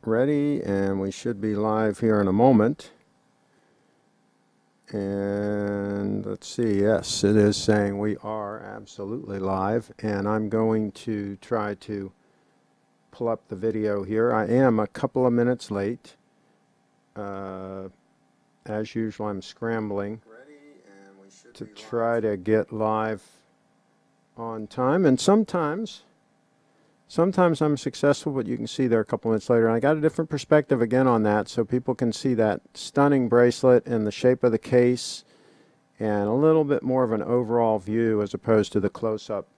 ready, and we should be live here in a moment. And let's see, yes, it is saying we are absolutely live, and I'm going to try to pull up the video here. I am a couple of minutes late. As usual, I'm scrambling to try to get live on time, and sometimes I'm successful, but you can see there a couple minutes later. And I got a different perspective again on that, so people can see that stunning bracelet and the shape of the case and a little bit more of an overall view as opposed to the close-up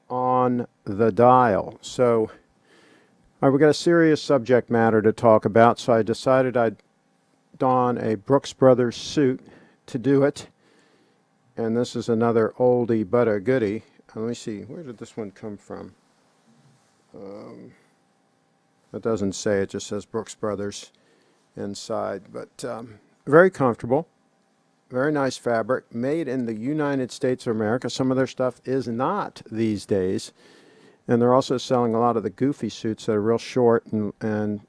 on the dial. So all right, we've got a serious subject matter to talk about, so I decided I'd don a Brooks Brothers suit to do it. And this is another oldie but a goodie. Let me see, where did this one come from? It doesn't say, it just says Brooks Brothers inside, but very comfortable, very nice fabric, made in the United States of America. Some of their stuff is not these days, and they're also selling a lot of the goofy suits that are real short and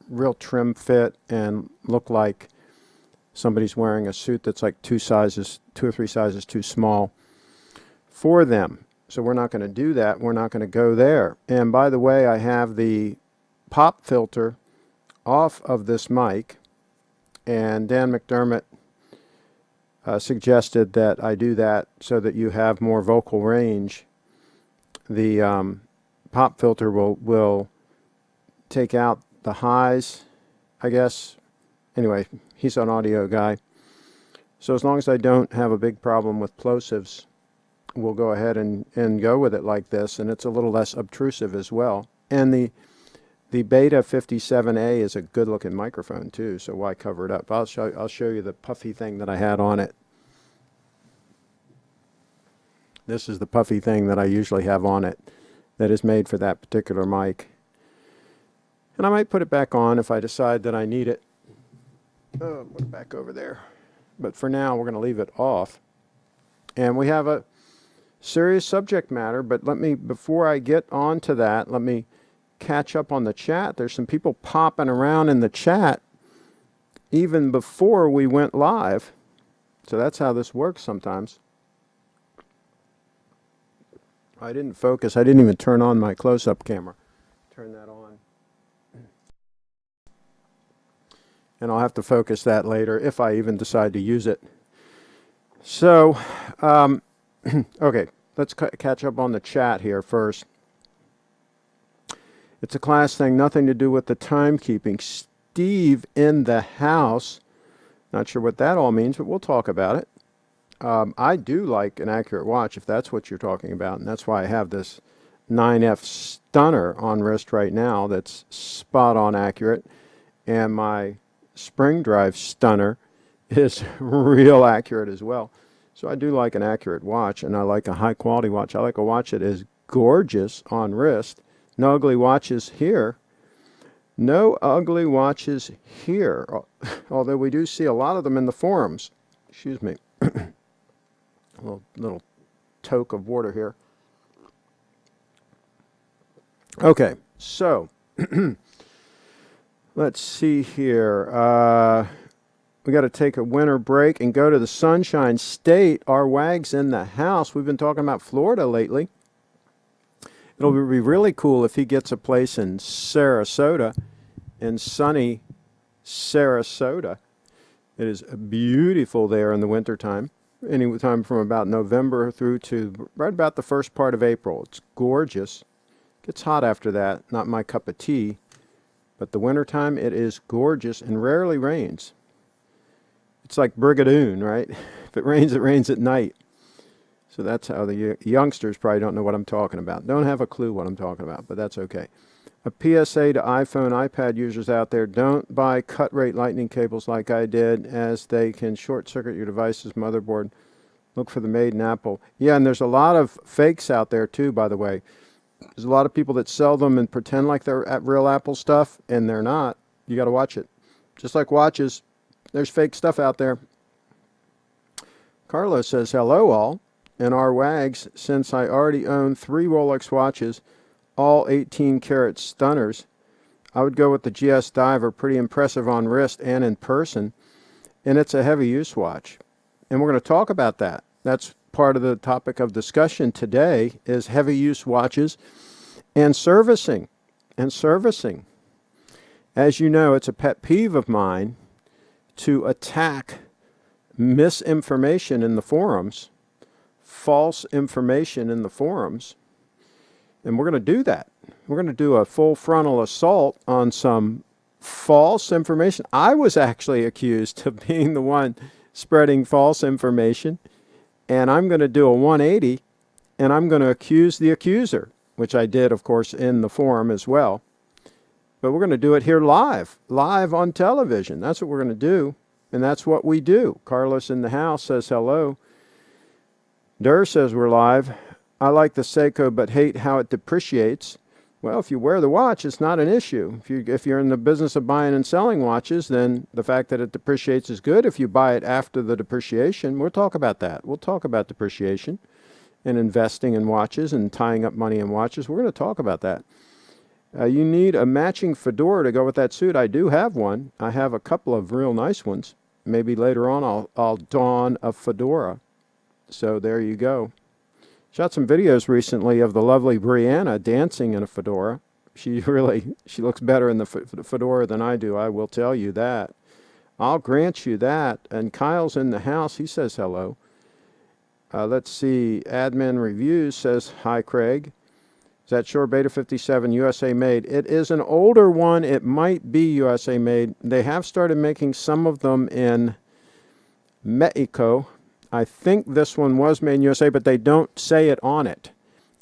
real trim fit and look like somebody's wearing a suit that's like two or three sizes too small for them. So we're not going to do that. We're not going to go there. And by the way, I have the pop filter off of this mic, and Dan McDermott suggested that I do that so that you have more vocal range. The pop filter will take out the highs, I guess. Anyway, he's an audio guy. So as long as I don't have a big problem with plosives, we'll go ahead and go with it like this, and it's a little less obtrusive as well. And the Beta 57A is a good-looking microphone too, so why cover it up? I'll show you the puffy thing that I had on it. This is the puffy thing that I usually have on it that is made for that particular mic. And I might put it back on if I decide that I need it. Put it back over there. But for now, we're going to leave it off. And we have a serious subject matter, but before I get on to that, let me catch up on the chat. There's some people popping around in the chat even before we went live. So that's how this works sometimes. I didn't focus. I didn't even turn on my close-up camera. Turn that on. And I'll have to focus that later if I even decide to use it. So, okay, let's catch up on the chat here first. It's a class thing, nothing to do with the timekeeping. Steve in the house. Not sure what that all means, but we'll talk about it. I do like an accurate watch, if that's what you're talking about, and that's why I have this 9F Stunner on wrist right now that's spot on accurate, and my spring drive Stunner is real accurate as well. So I do like an accurate watch, and I like a high quality watch. I like a watch that is gorgeous on wrist. No ugly watches here. No ugly watches here. Although we do see a lot of them in the forums. Excuse me. A little toke of water here. Okay, so let's see here. We got to take a winter break and go to the Sunshine State. Our wag's in the house. We've been talking about Florida lately. It'll be really cool if he gets a place in Sarasota, in sunny Sarasota. It is beautiful there in the wintertime. Any time from about November through to right about the first part of April. It's gorgeous. Gets hot after that. Not my cup of tea. But the wintertime, it is gorgeous and rarely rains. It's like Brigadoon, right? If it rains at night. So that's how the youngsters probably don't know what I'm talking about. Don't have a clue what I'm talking about, but that's okay. A PSA to iPhone, iPad users out there, don't buy cut-rate lightning cables like I did, as they can short-circuit your device's motherboard. Look for the made in Apple. Yeah, and there's a lot of fakes out there too, by the way. There's a lot of people that sell them and pretend like they're real Apple stuff, and they're not. You got to watch it. Just like watches, there's fake stuff out there. Carlos says, hello all. In our wags, since I already own 3 Rolex watches, all 18-karat stunners, I would go with the GS Diver, pretty impressive on wrist and in person, and it's a heavy use watch. And we're going to talk about that. That's part of the topic of discussion today is heavy use watches and servicing. As you know, it's a pet peeve of mine to attack misinformation in the forums, false information in the forums, and we're going to do that. We're going to do a full frontal assault on some false information. I was actually accused of being the one spreading false information, and I'm going to do a 180, and I'm going to accuse the accuser, which I did, of course, in the forum as well. But we're going to do it here live on television. That's what we're going to do, and that's what we do. Carlos in the house says hello. Durr says we're live. I like the Seiko but hate how it depreciates. Well, if you wear the watch, it's not an issue. If you're in the business of buying and selling watches, then the fact that it depreciates is good. If you buy it after the depreciation, we'll talk about that. We'll talk about depreciation and investing in watches and tying up money in watches. We're going to talk about that. You need a matching fedora to go with that suit. I do have one. I have a couple of real nice ones. Maybe later on I'll don a fedora. So there you go. Shot some videos recently of the lovely Brianna dancing in a fedora. She looks better in the fedora than I do, I will tell you that. I'll grant you that. And Kyle's in the house. He says hello. Let's see. Admin Reviews says, hi, Craig. Is that sure Beta 57 USA made? It is an older one. It might be USA made. They have started making some of them in Mexico. I think this one was made in USA, but they don't say it on it.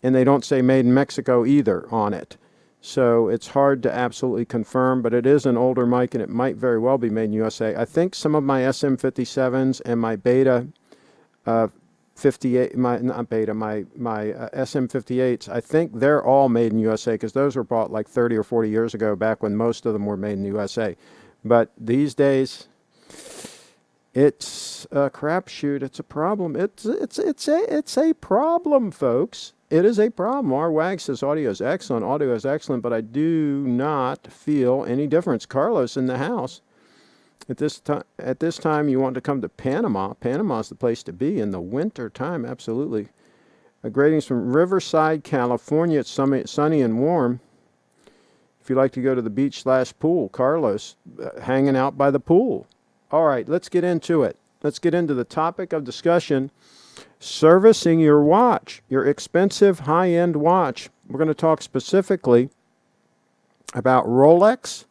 And they don't say made in Mexico either on it. So it's hard to absolutely confirm, but it is an older mic and it might very well be made in USA. I think some of my SM57s and my Beta 58, my SM58s, I think they're all made in USA because those were bought like 30 or 40 years ago, back when most of them were made in the USA. But these days, it's a crapshoot. It's a problem. It's a problem, folks. It is a problem. Our WAG says audio is excellent, but I do not feel any difference. Carlos in the house. At this time, you want to come to Panama. Panama is the place to be in the winter time, absolutely. Greetings from Riverside, California. It's sunny and warm. If you like to go to the beach/pool, Carlos, hanging out by the pool. All right, let's get into it. Let's get into the topic of discussion, servicing your watch, your expensive high-end watch. We're going to talk specifically about Rolex,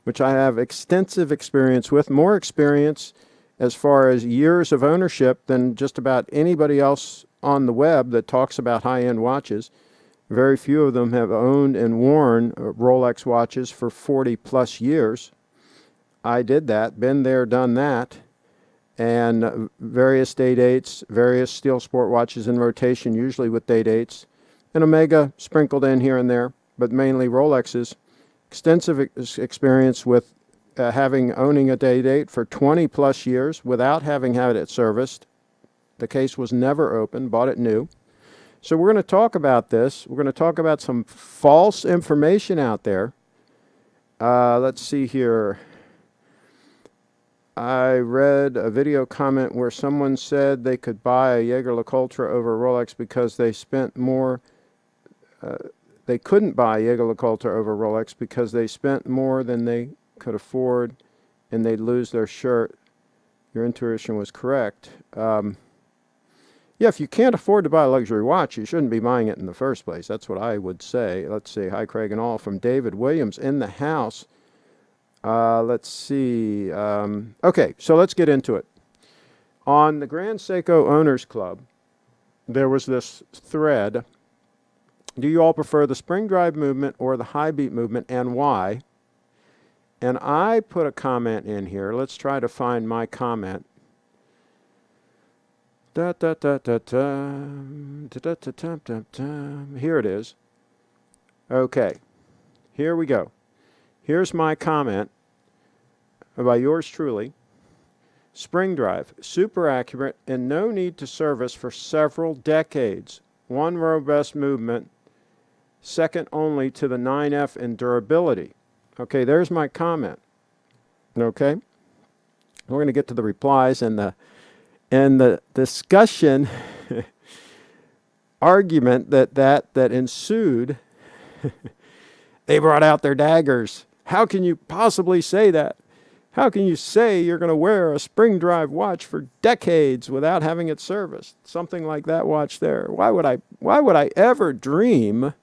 which I have extensive experience with, more experience as far as years of ownership than just about anybody else on the web that talks about high-end watches. Very few of them have owned and worn Rolex watches for 40 plus years. I did that, been there, done that, and various day dates, various steel sport watches in rotation, usually with day dates, and Omega sprinkled in here and there, but mainly Rolexes. Extensive experience with owning a day date for 20 plus years without having had it serviced. The case was never opened, bought it new. So we're going to talk about this. We're going to talk about some false information out there. Let's see here. I read a video comment where someone said they could buy a Jaeger-LeCoultre over Rolex because they spent more. They couldn't buy Jaeger-LeCoultre over Rolex because they spent more than they could afford, and they'd lose their shirt. Your intuition was correct. Yeah, if you can't afford to buy a luxury watch, you shouldn't be buying it in the first place. That's what I would say. Let's see. Hi, Craig and all, from David Williams in the house. Let's see. Okay, so let's get into it. On the Grand Seiko Owners Club, there was this thread. Do you all prefer the spring drive movement or the high beat movement, and why? And I put a comment in here. Let's try to find my comment. Here it is. Okay, here we go. Here's my comment by yours truly. Spring drive, super accurate and no need to service for several decades. One robust movement, second only to the 9F in durability. Okay, there's my comment. Okay, we're going to get to the replies and the discussion argument that ensued. They brought out their daggers. How can you possibly say that? How can you say you're going to wear a spring drive watch for decades without having it serviced? Something like that watch there. Why would I ever dream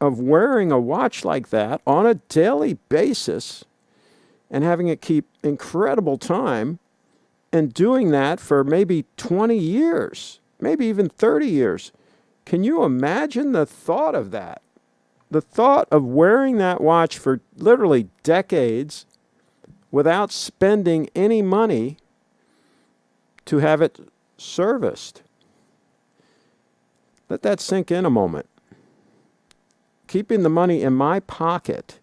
of wearing a watch like that on a daily basis and having it keep incredible time and doing that for maybe 20 years, maybe even 30 years? Can you imagine the thought of that? The thought of wearing that watch for literally decades without spending any money to have it serviced. Let that sink in a moment. Keeping the money in my pocket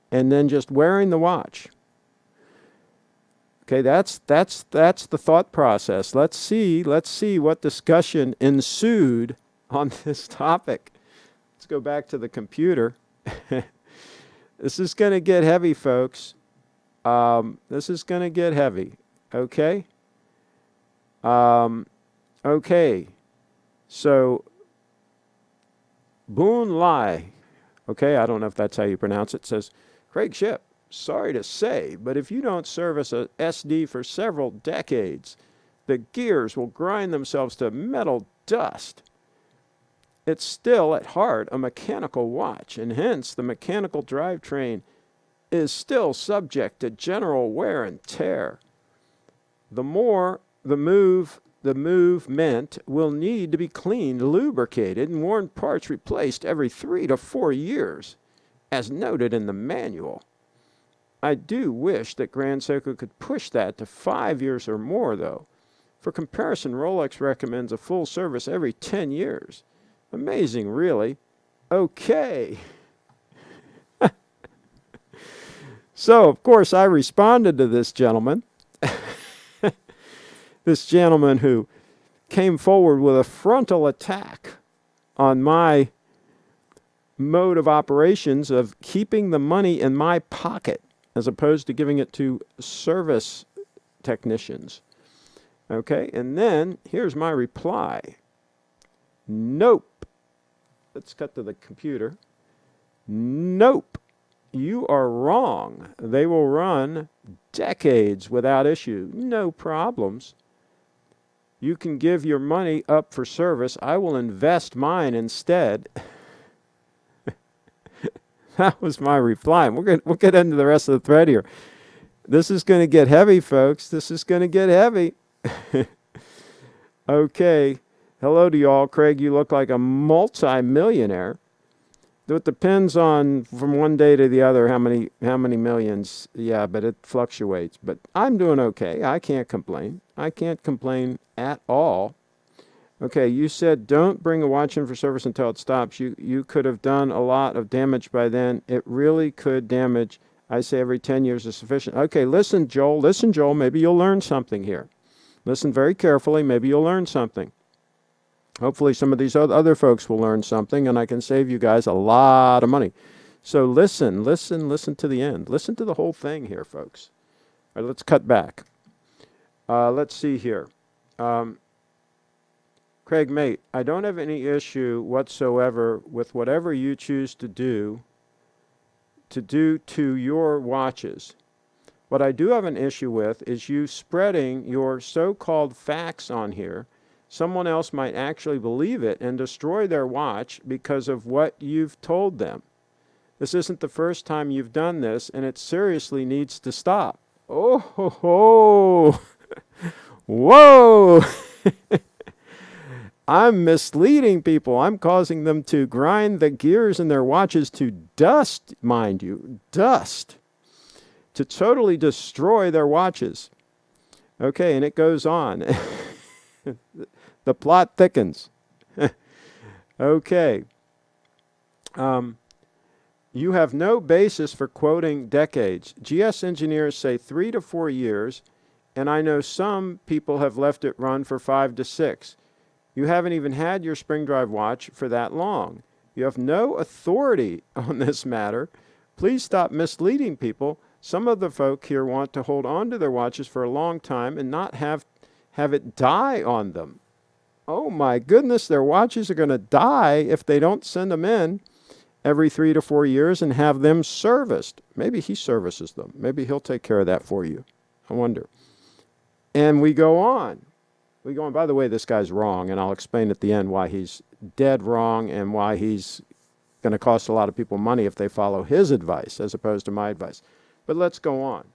and then just wearing the watch. Okay, that's the thought process. Let's see what discussion ensued on this topic. Let's go back to the computer. This is going to get heavy, folks. This is going to get heavy. Okay? Okay. So, Boon Lai, okay, I don't know if that's how you pronounce it, says, Craig Shipp, sorry to say, but if you don't service a SD for several decades, the gears will grind themselves to metal dust. It's still, at heart, a mechanical watch, and hence the mechanical drivetrain is still subject to general wear and tear. The movement will need to be cleaned, lubricated, and worn parts replaced every 3 to 4 years, as noted in the manual. I do wish that Grand Seiko could push that to 5 years or more, though. For comparison, Rolex recommends a full service every 10 years. Amazing, really. Okay. So, of course, I responded to this gentleman. This gentleman who came forward with a frontal attack on my mode of operations of keeping the money in my pocket as opposed to giving it to service technicians. Okay, and then here's my reply. Nope. Let's cut to the computer. Nope. You are wrong. They will run decades without issue. No problems. You can give your money up for service. I will invest mine instead. That was my reply. We'll get into the rest of the thread here. This is going to get heavy, folks. This is going to get heavy. Okay. Hello to y'all. Craig, you look like a multi-millionaire. It depends on from one day to the other how many millions. Yeah, but it fluctuates. But I'm doing okay. I can't complain. I can't complain at all. Okay, you said don't bring a watch in for service until it stops. You could have done a lot of damage by then. It really could damage. I say every 10 years is sufficient. Okay, listen, Joel. Listen, Joel. Maybe you'll learn something here. Listen very carefully. Maybe you'll learn something. Hopefully some of these other folks will learn something, and I can save you guys a lot of money. So listen to the end. Listen to the whole thing here, folks. All right, let's cut back. Let's see here. Craig, mate, I don't have any issue whatsoever with whatever you choose to do to your watches. What I do have an issue with is you spreading your so-called facts on here. Someone else might actually believe it and destroy their watch because of what you've told them. This isn't the first time you've done this, and it seriously needs to stop. Oh, ho, ho. Whoa! I'm misleading people. I'm causing them to grind the gears in their watches to dust, mind you, dust, to totally destroy their watches. Okay, and it goes on. The plot thickens. Okay. You have no basis for quoting decades. GS engineers say 3 to 4 years, and I know some people have left it run for 5 to 6. You haven't even had your spring drive watch for that long. You have no authority on this matter. Please stop misleading people. Some of the folk here want to hold on to their watches for a long time and not have it die on them. Oh my goodness, their watches are going to die if they don't send them in every 3 to 4 years and have them serviced. Maybe he services them. Maybe he'll take care of that for you. I wonder. And we go on. By the way, this guy's wrong, and I'll explain at the end why he's dead wrong and why he's going to cost a lot of people money if they follow his advice as opposed to my advice. But let's go on.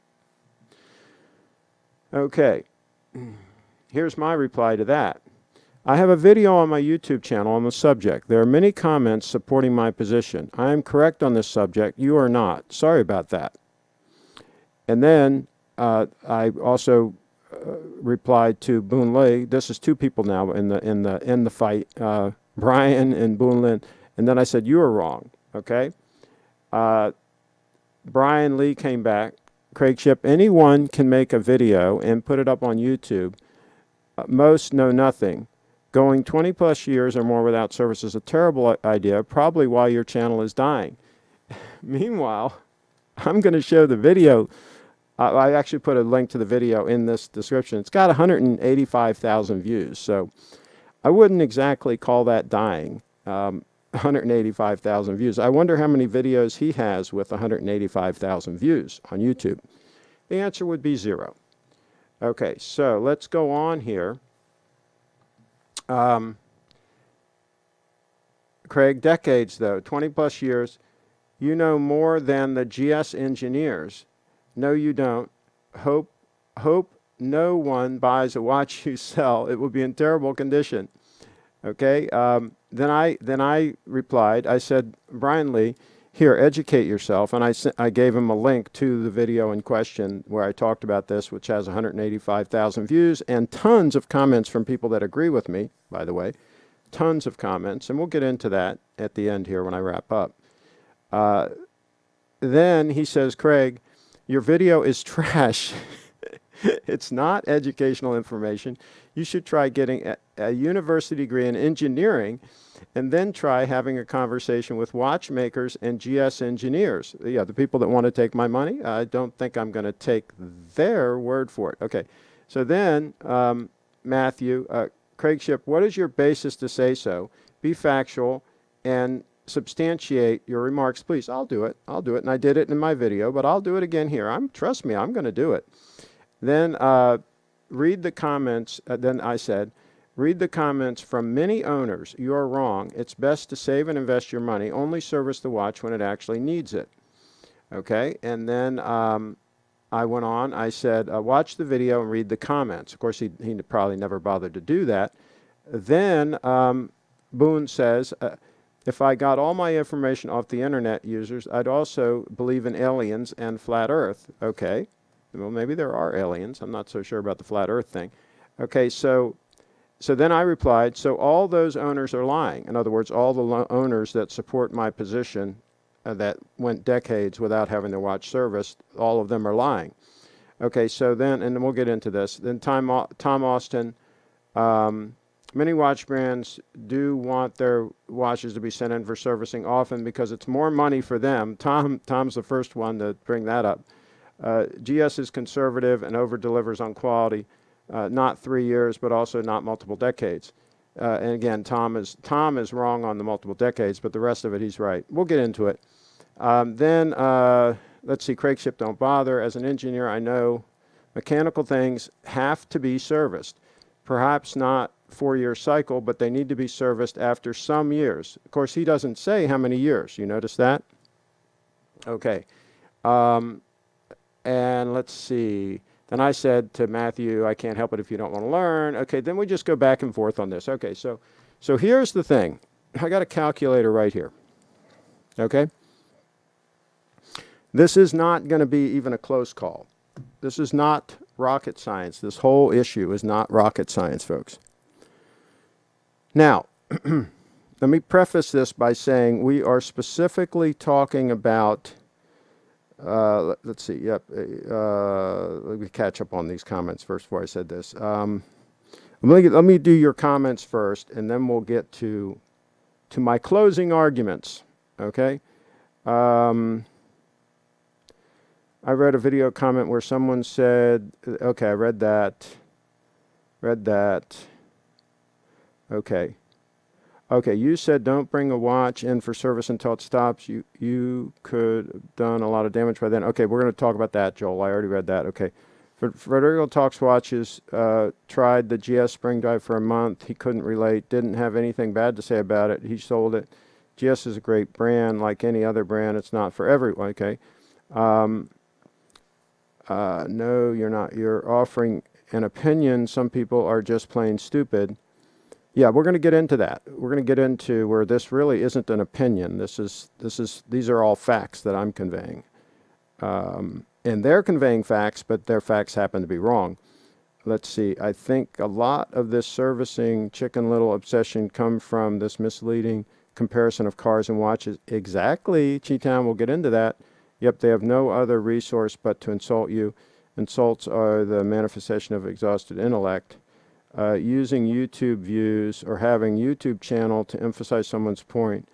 Okay. Here's my reply to that. I have a video on my YouTube channel on the subject. There are many comments supporting my position. I am correct on this subject. You are not. Sorry about that. And then I also replied to Boon Lei. This is two people now in the fight, Brian and Boon Lin. And then I said, you are wrong. Okay. Brian Lee came back. CraigShip, anyone can make a video and put it up on YouTube. Most know nothing. Going 20 plus years or more without service is a terrible idea, probably why your channel is dying. Meanwhile, I'm going to show the video. I actually put a link to the video in this description. It's got 185,000 views, so I wouldn't exactly call that dying. 185,000 views. I wonder how many videos he has with 185,000 views on YouTube. The answer would be 0. Okay, so let's go on here. Craig, decades though, 20 plus years. You know more than the GS engineers. No, you don't. Hope no one buys a watch you sell. It will be in terrible condition. Okay. Then I replied. I said, Brian Lee, here, educate yourself. And I gave him a link to the video in question where I talked about this, which has 185,000 views and tons of comments from people that agree with me, by the way. Tons of comments. And we'll get into that at the end here when I wrap up. Then he says, Craig, your video is trash. It's not educational information. You should try getting a university degree in engineering and then try having a conversation with watchmakers and GS engineers. Yeah, the people that want to take my money. I don't think I'm going to take their word for it. Okay, so then Matthew, CraigShip, what is your basis to say so? Be factual and substantiate your remarks, please. I'll do it. And I did it in my video, but I'll do it again here. Trust me, I'm going to do it. Then read the comments. Then I said, read the comments from many owners. You are wrong. It's best to save and invest your money. Only service the watch when it actually needs it. Okay. And then I went on. I said, watch the video and read the comments. Of course, he probably never bothered to do that. Then Boone says, if I got all my information off the internet users, I'd also believe in aliens and flat earth. Okay. Well, maybe there are aliens. I'm not so sure about the flat earth thing. Okay, so then I replied, so all those owners are lying. In other words, all the owners that support my position that went decades without having their watch serviced, all of them are lying. Okay, so then, and then we'll get into this. Then Tom Austin, many watch brands do want their watches to be sent in for servicing often because it's more money for them. Tom's the first one to bring that up. GS is conservative and over-delivers on quality, not 3 years, but also not multiple decades. And again, Tom is wrong on the multiple decades, but the rest of it, he's right. We'll get into it. Then, let's see, CraigShip don't bother. As an engineer, I know mechanical things have to be serviced. Perhaps not 4-year cycle, but they need to be serviced after some years. Of course, he doesn't say how many years. You notice that? Okay. And let's see. Then I said to Matthew, I can't help it if you don't want to learn. Okay, then we just go back and forth on this. Okay, so here's the thing. I got a calculator right here. Okay? This is not going to be even a close call. This is not rocket science. This whole issue is not rocket science, folks. Now, let me preface this by saying we are specifically talking about let's see. Yep. Let me catch up on these comments first before I said this. Let me do your comments first, and then we'll get to to my closing arguments. Okay. I read a video comment where someone said, okay, I read that. Okay. Okay, you said don't bring a watch in for service until it stops. You could have done a lot of damage by then. Okay, we're going to talk about that, Joel. I already read that. Okay. Federico Talks Watches tried the GS spring drive for a month. He couldn't relate, didn't have anything bad to say about it. He sold it. GS is a great brand, like any other brand. It's not for everyone. Okay. No, you're not. You're offering an opinion. Some people are just plain stupid. Yeah, we're going to get into that. We're going to get into where this really isn't an opinion. These are all facts that I'm conveying. And they're conveying facts, but their facts happen to be wrong. Let's see. I think a lot of this servicing Chicken Little obsession come from this misleading comparison of cars and watches. Exactly. Cheetown, we'll get into that. Yep, they have no other resource but to insult you. Insults are the manifestation of exhausted intellect. Using YouTube views or having YouTube channel to emphasize someone's point.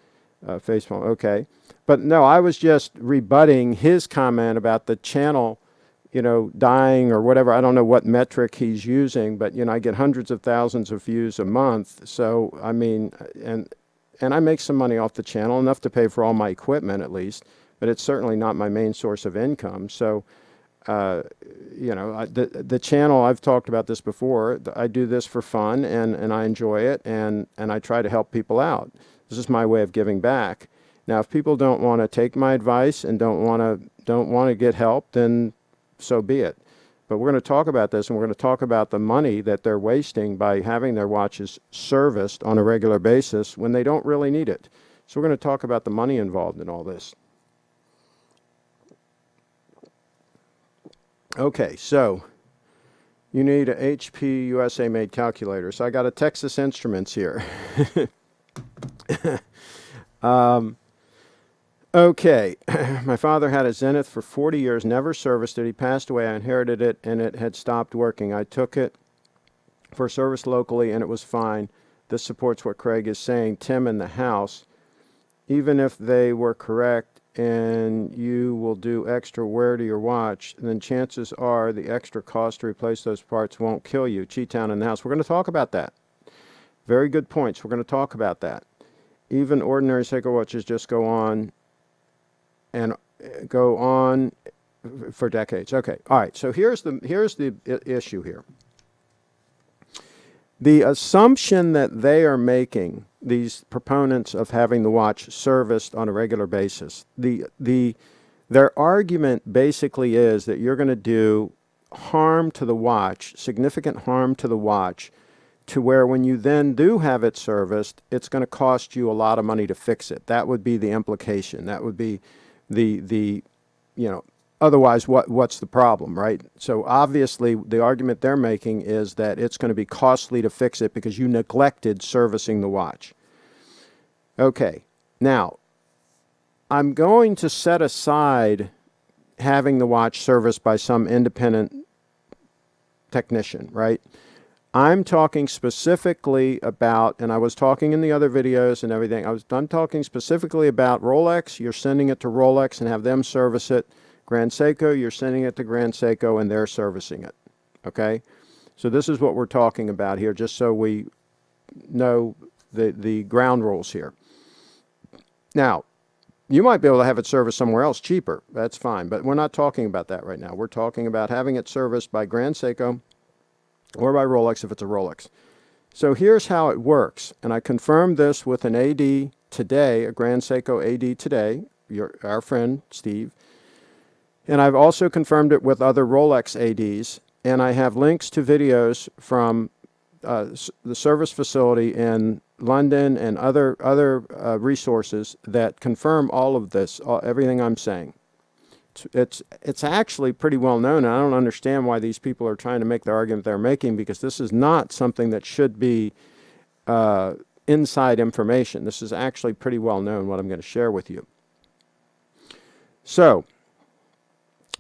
Facebook, okay. But no, I was just rebutting his comment about the channel, dying or whatever. I don't know what metric he's using, but, I get hundreds of thousands of views a month. So, I mean, and I make some money off the channel, enough to pay for all my equipment at least, but it's certainly not my main source of income. So, the channel, I've talked about this before. I do this for fun and I enjoy it and I try to help people out. This is my way of giving back. Now, if people don't want to take my advice and don't want to get help, then so be it. But we're going to talk about this, and we're going to talk about the money that they're wasting by having their watches serviced on a regular basis when they don't really need it. So we're going to talk about the money involved in all this. Okay, so you need a HP USA made calculator. So I got a Texas Instruments here. Okay, my father had a Zenith for 40 years, never serviced it. He passed away. I inherited it, and it had stopped working. I took it for service locally, and it was fine. This supports what Craig is saying. Tim in the house, even if they were correct and you will do extra wear to your watch, then chances are the extra cost to replace those parts won't kill you. Cheetown in the house. We're going to talk about that. Very good points. We're going to talk about that. Even ordinary Seiko watches just go on for decades. Okay. All right. So here's the issue here. The assumption that they are making, these proponents of having the watch serviced on a regular basis, their argument basically is that you're going to do harm to the watch, significant harm to the watch, to where when you then do have it serviced, it's going to cost you a lot of money to fix it. That would be the implication. That would be otherwise what's the problem, right? So obviously the argument they're making is that it's going to be costly to fix it because you neglected servicing the watch. Okay, now I'm going to set aside having the watch serviced by some independent technician, right? I'm talking specifically about, and I was talking in the other videos and everything, I'm talking specifically about Rolex. You're sending it to Rolex and have them service it. Grand Seiko, you're sending it to Grand Seiko and they're servicing it. Okay? So this is what we're talking about here, just so we know the ground rules here. Now, you might be able to have it serviced somewhere else cheaper. That's fine. But we're not talking about that right now. We're talking about having it serviced by Grand Seiko or by Rolex if it's a Rolex. So here's how it works. And I confirmed this with an AD today, a Grand Seiko AD today, our friend Steve. And I've also confirmed it with other Rolex ADs. And I have links to videos from the service facility in London and other resources that confirm all of this, everything I'm saying. It's actually pretty well known, and I don't understand why these people are trying to make the argument they're making, because this is not something that should be inside information. This is actually pretty well known, what I'm going to share with you. So,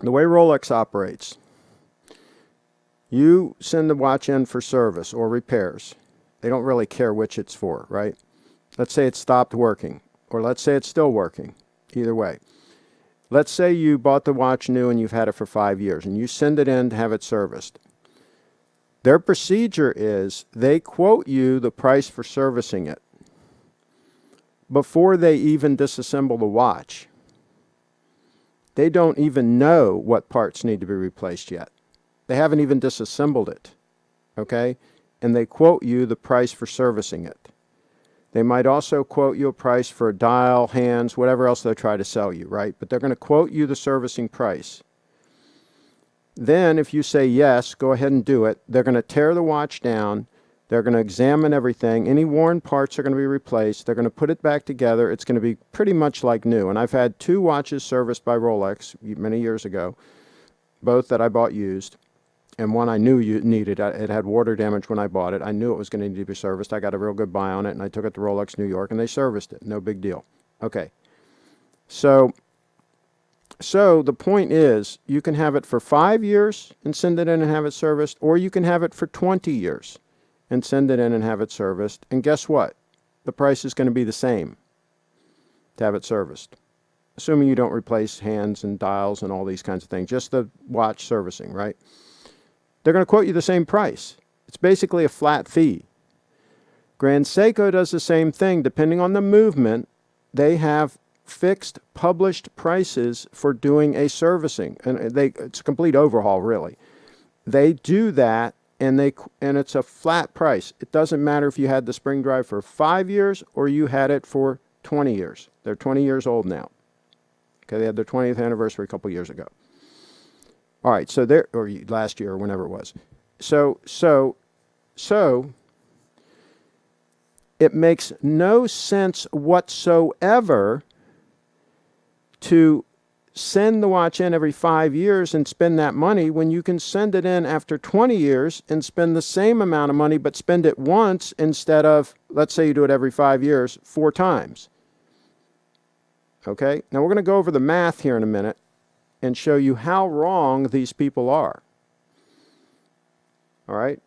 the way Rolex operates, you send the watch in for service or repairs. They don't really care which it's for, right? Let's say it stopped working, or let's say it's still working. Either way. Let's say you bought the watch new and you've had it for 5 years, and you send it in to have it serviced. Their procedure is they quote you the price for servicing it before they even disassemble the watch. They don't even know what parts need to be replaced yet. They haven't even disassembled it, okay? And they quote you the price for servicing it. They might also quote you a price for a dial, hands, whatever else they'll try to sell you, right? But they're going to quote you the servicing price. Then if you say yes, go ahead and do it. They're going to tear the watch down. They're going to examine everything. Any worn parts are going to be replaced. They're going to put it back together. It's going to be pretty much like new. And I've had 2 watches serviced by Rolex many years ago, both that I bought used. And one I knew you needed. It had water damage when I bought it. I knew it was going to need to be serviced. I got a real good buy on it, and I took it to Rolex New York, and they serviced it. No big deal. Okay. So the point is, you can have it for 5 years and send it in and have it serviced, or you can have it for 20 years and send it in and have it serviced. And guess what? The price is going to be the same to have it serviced, assuming you don't replace hands and dials and all these kinds of things, just the watch servicing, right? They're going to quote you the same price. It's basically a flat fee. Grand Seiko does the same thing. Depending on the movement, they have fixed published prices for doing a servicing. And it's a complete overhaul, really. They do that, and it's a flat price. It doesn't matter if you had the spring drive for 5 years or you had it for 20 years. They're 20 years old now. Okay, they had their 20th anniversary a couple years ago. All right, so or last year or whenever it was. So it makes no sense whatsoever to send the watch in every 5 years and spend that money when you can send it in after 20 years and spend the same amount of money but spend it once instead of, let's say you do it every 5 years, 4 times. Okay, now we're going to go over the math here in a minute and show you how wrong these people are. All right?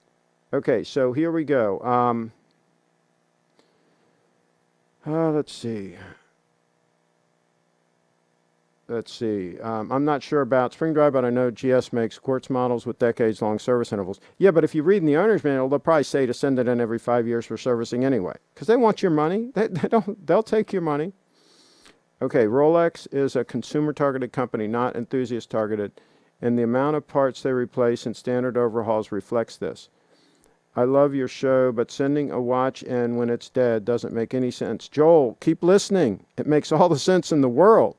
Okay, so here we go. Let's see. I'm not sure about spring drive, but I know GS makes quartz models with decades-long service intervals. Yeah, but if you read in the owner's manual, they'll probably say to send it in every 5 years for servicing anyway, because they want your money. They'll take your money. Okay, Rolex is a consumer-targeted company, not enthusiast-targeted, and the amount of parts they replace in standard overhauls reflects this. I love your show, but sending a watch in when it's dead doesn't make any sense. Joel, keep listening. It makes all the sense in the world.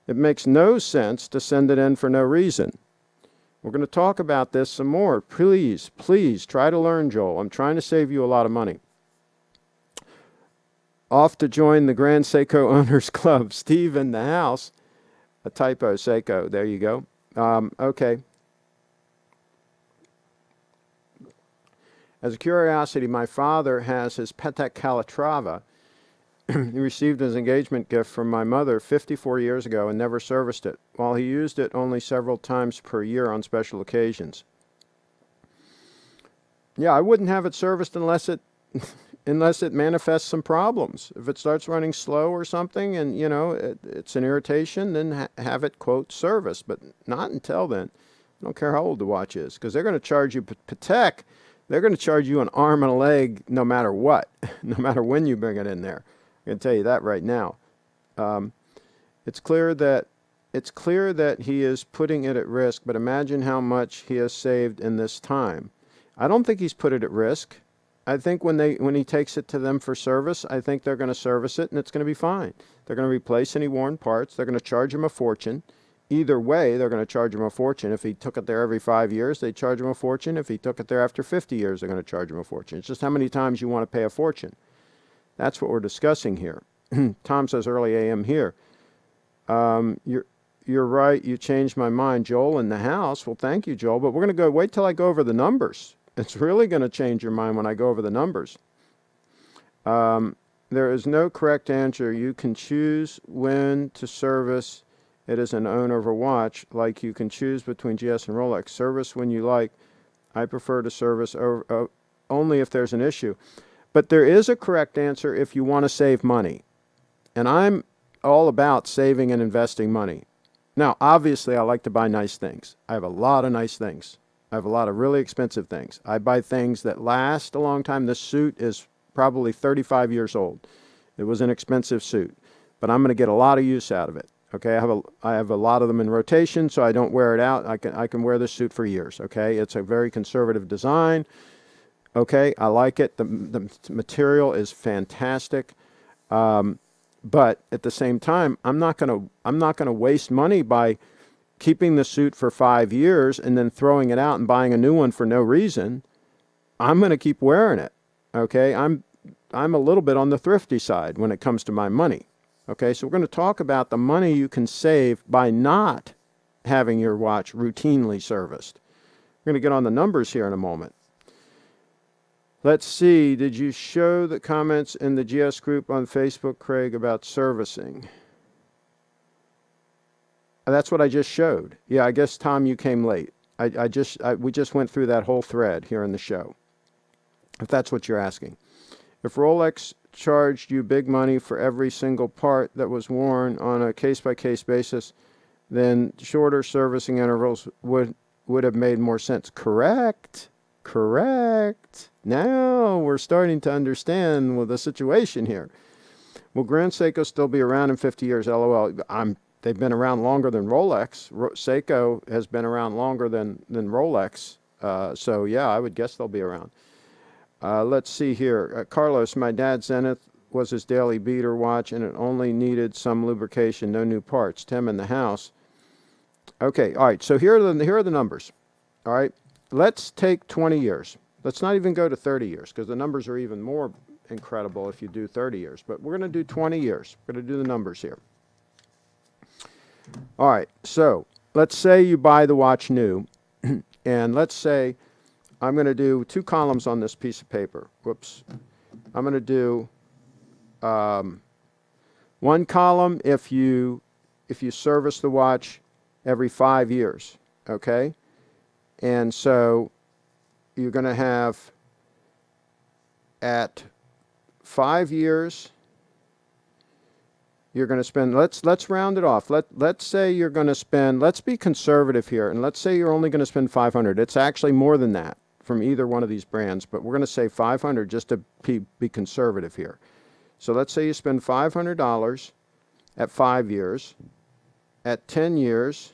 It makes no sense to send it in for no reason. We're going to talk about this some more. Please try to learn, Joel. I'm trying to save you a lot of money. Off to join the Grand Seiko Owners Club. Steve in the house. A typo, Seiko. There you go. Okay. As a curiosity, my father has his Patek Calatrava. He received his engagement gift from my mother 54 years ago and never serviced it, while he used it only several times per year on special occasions. Yeah, I wouldn't have it serviced unless it manifests some problems. If it starts running slow or something and, it's an irritation, then have it, quote, serviced, but not until then. I don't care how old the watch is, because they're going to charge you, Patek, they're going to charge you an arm and a leg no matter what, no matter when you bring it in there. I can tell you that right now. It's clear that he is putting it at risk, but imagine how much he has saved in this time. I don't think he's put it at risk. I think when he takes it to them for service, I think they're going to service it and it's going to be fine. They're going to replace any worn parts. They're going to charge him a fortune. Either way, they're going to charge him a fortune. If he took it there every 5 years, they charge him a fortune. If he took it there after 50 years, they're going to charge him a fortune. It's just how many times you want to pay a fortune. That's what we're discussing here. Tom says early AM here. You're right. You changed my mind. Joel in the house. Well, thank you, Joel. But we're going to wait till I go over the numbers. It's really going to change your mind when I go over the numbers. There is no correct answer. You can choose when to service it as an owner of a watch, like you can choose between GS and Rolex. Service when you like. I prefer to service only if there's an issue. But there is a correct answer if you want to save money. And I'm all about saving and investing money. Now, obviously, I like to buy nice things. I have a lot of nice things. I have a lot of really expensive things. I buy things that last a long time. This suit is probably 35 years old. It was an expensive suit, but I'm going to get a lot of use out of it. Okay, I have a lot of them in rotation, so I don't wear it out. I can wear this suit for years. Okay, it's a very conservative design. Okay, I like it. The material is fantastic. But at the same time, I'm not gonna waste money by keeping the suit for 5 years and then throwing it out and buying a new one for no reason. I'm gonna keep wearing it. Okay, I'm a little bit on the thrifty side when it comes to my money. Okay, so we're going to talk about the money you can save by not having your watch routinely serviced. We're going to get on the numbers here in a moment. Let's see, did you show the comments in the GS group on Facebook, Craig, about servicing? That's what I just showed. Yeah, I guess, Tom, you came late. We just went through that whole thread here in the show, if that's what you're asking. If Rolex charged you big money for every single part that was worn on a case-by-case basis, then shorter servicing intervals would have made more sense. Correct. Now we're starting to understand the situation here. Will Grand Seiko still be around in 50 years? LOL. They've been around longer than Rolex. Seiko has been around longer than Rolex. So yeah, I would guess they'll be around. Let's see here. Carlos, my dad's Zenith was his daily beater watch, and it only needed some lubrication, no new parts. Tim in the house. Okay, all right. So here are the numbers. All right, let's take 20 years. Let's not even go to 30 years because the numbers are even more incredible if you do 30 years. But we're going to do 20 years. We're going to do the numbers here. All right. So let's say you buy the watch new, and let's say I'm going to do 2 columns on this piece of paper. Whoops. I'm going to do 1 column if you service the watch every 5 years, okay? And so you're going to have at 5 years, you're going to spend, let's round it off. Let's say you're going to spend, let's be conservative here, and let's say you're only going to spend $500. It's actually more than that from either one of these brands, but we're going to say $500 just to be conservative here. So let's say you spend $500 at 5 years. At 10 years,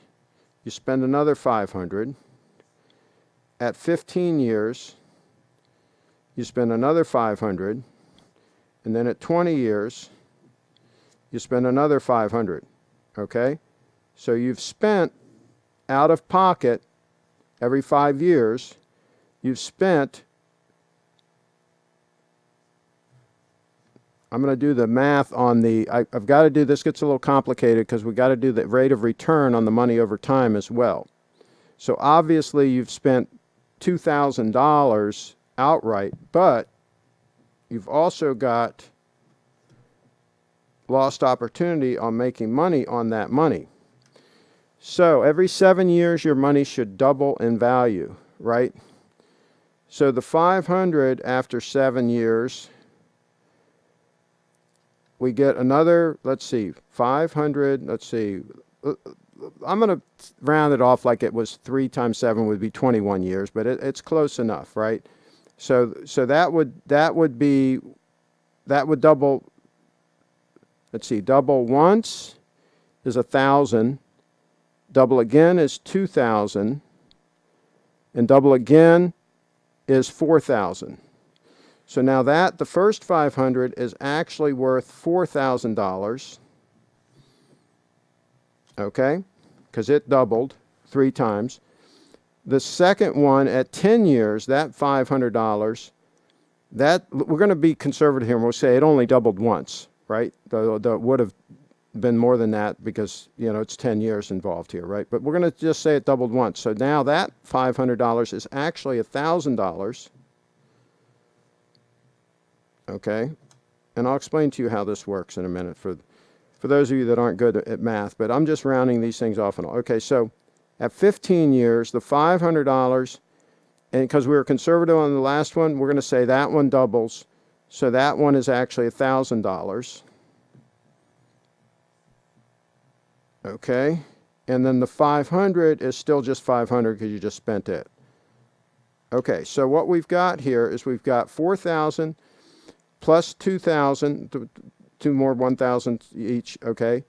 you spend another $500. At 15 years, you spend another $500. And then at 20 years, you spend another $500. Okay? So you've spent out of pocket every 5 years, you've spent, I'm going to do the math on I've got to do, this gets a little complicated because we've got to do the rate of return on the money over time as well. So obviously you've spent $2,000 outright, but you've also got lost opportunity on making money on that money. So every 7 years your money should double in value, right? So the 500 after 7 years, we get another, let's see, 500, let's see, I'm going to round it off like it was 3 times 7 would be 21 years, but it's close enough, right? So that would double, let's see, double once is 1,000, double again is 2,000, and double again is 4,000. So now that the first 500 is actually worth $4,000, okay, because it doubled 3 times. The second one at 10 years, that $500, that we're going to be conservative here and we'll say it only doubled once, right? It would have been more than that because, you know, it's 10 years involved here, right? But we're going to just say it doubled once. So now that $500 is actually $1,000. Okay, and I'll explain to you how this works in a minute for those of you that aren't good at math, but I'm just rounding these things off and all. Okay, so at 15 years, the $500, and because we were conservative on the last one, we're going to say that one doubles. So that one is actually $1,000. Okay. And then the 500 is still just 500 because you just spent it. Okay, so what we've got here is we've got 4,000 plus 2,000, two more 1,000 each, okay,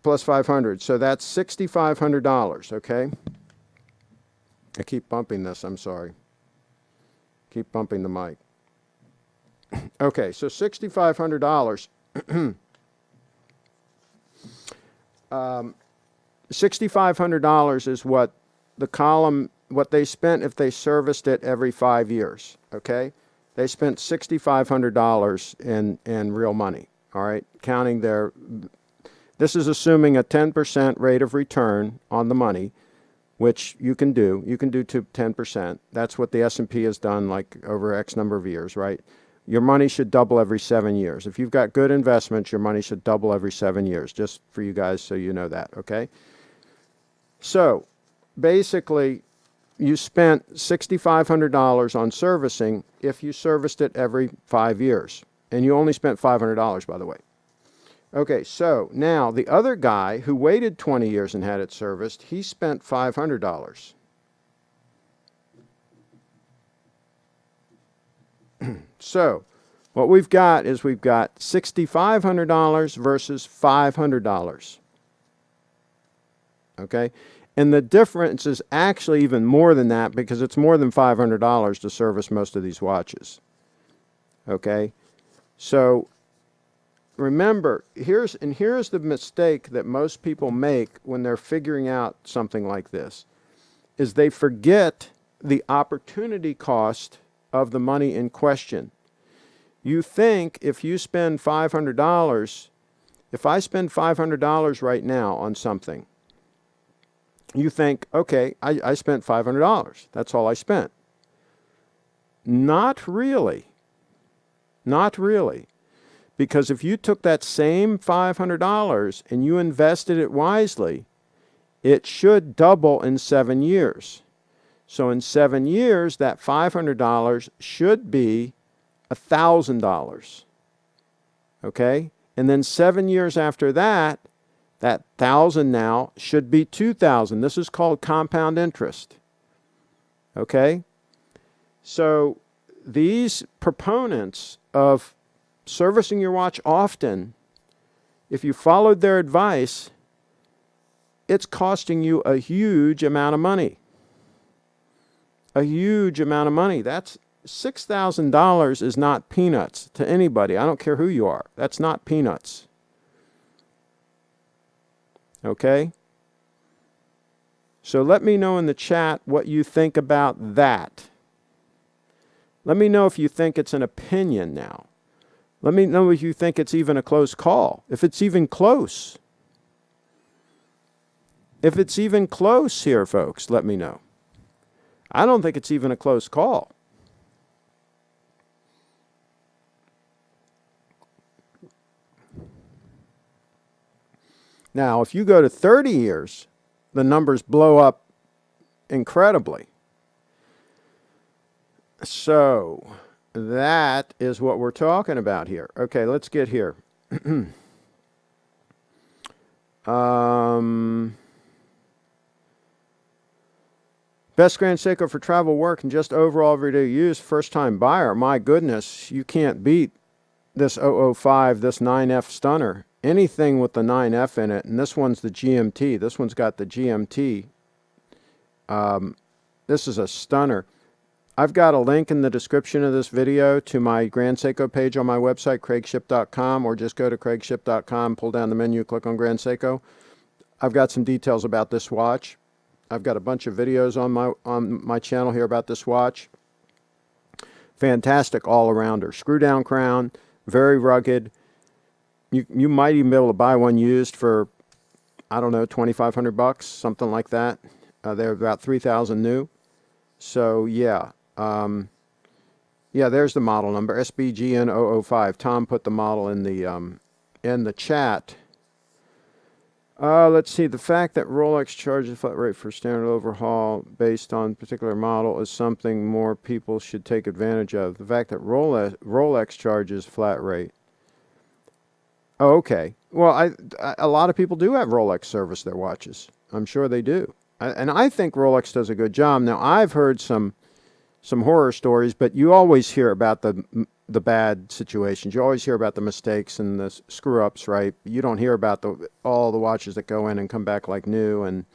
plus 500. So that's $6,500, okay? I keep bumping this, I'm sorry. Keep bumping the mic. Okay, so $6,500. $6,500 is what the column, what they spent if they serviced it every 5 years, okay? They spent $6,500 in real money, all right? Counting their, this is assuming a 10% rate of return on the money, which you can do. You can do to 10%. That's what the S&P has done like over X number of years, right? Your money should double every 7 years. If you've got good investments, your money should double every 7 years, just for you guys so you know that, okay? So basically, you spent $6,500 on servicing if you serviced it every 5 years. And you only spent $500, by the way. Okay, so now the other guy who waited 20 years and had it serviced, he spent $500. So what we've got is we've got $6,500 versus $500. Okay? And the difference is actually even more than that because it's more than $500 to service most of these watches. Okay? So remember, here's the mistake that most people make when they're figuring out something like this, is they forget the opportunity cost of the money in question. You think if you spend $500, if I spend $500 right now on something, you think, okay, I spent $500. That's all I spent. Not really. Not really. Because if you took that same $500 and you invested it wisely, it should double in 7 years. So in 7 years, that $500 should be $1,000. Okay? And then 7 years after that, that 1,000 now should be 2,000. This is called compound interest. Okay? So these proponents of servicing your watch often, if you followed their advice, it's costing you a huge amount of money. A huge amount of money. That's $6,000 is not peanuts to anybody. I don't care who you are. That's not peanuts. Okay? So let me know in the chat what you think about that. Let me know if you think it's an opinion now. Let me know if you think it's even a close call. If it's even close. If it's even close here, folks, let me know. I don't think it's even a close call. Now, if you go to 30 years, the numbers blow up incredibly. So that is what we're talking about here. Okay, let's get here. Best Grand Seiko for travel, work, and just overall everyday use. First time buyer. My goodness, you can't beat this 005, this 9F stunner. Anything with the 9F in it, and this one's the GMT. This one's got the GMT. This is a stunner. I've got a link in the description of this video to my Grand Seiko page on my website, CraigShipp.com, or just go to CraigShipp.com, pull down the menu, click on Grand Seiko. I've got some details about this watch. I've got a bunch of videos on my channel here about this watch. Fantastic all-arounder. Screw-down crown, very rugged. You might even be able to buy one used for, I don't know, $2,500, something like that. They're about $3,000 new. So yeah, there's the model number, SBGN005. Tom put the model in the chat. Let's see. The fact that Rolex charges a flat rate for standard overhaul based on particular model is something more people should take advantage of. The fact that Rolex charges flat rate. Oh, okay. Well, a lot of people do have Rolex service their watches. I'm sure they do. And I think Rolex does a good job. Now, I've heard some horror stories, but you always hear about the bad situations. You always hear about the mistakes and the screw ups, right? You don't hear about all the watches that go in and come back like new. And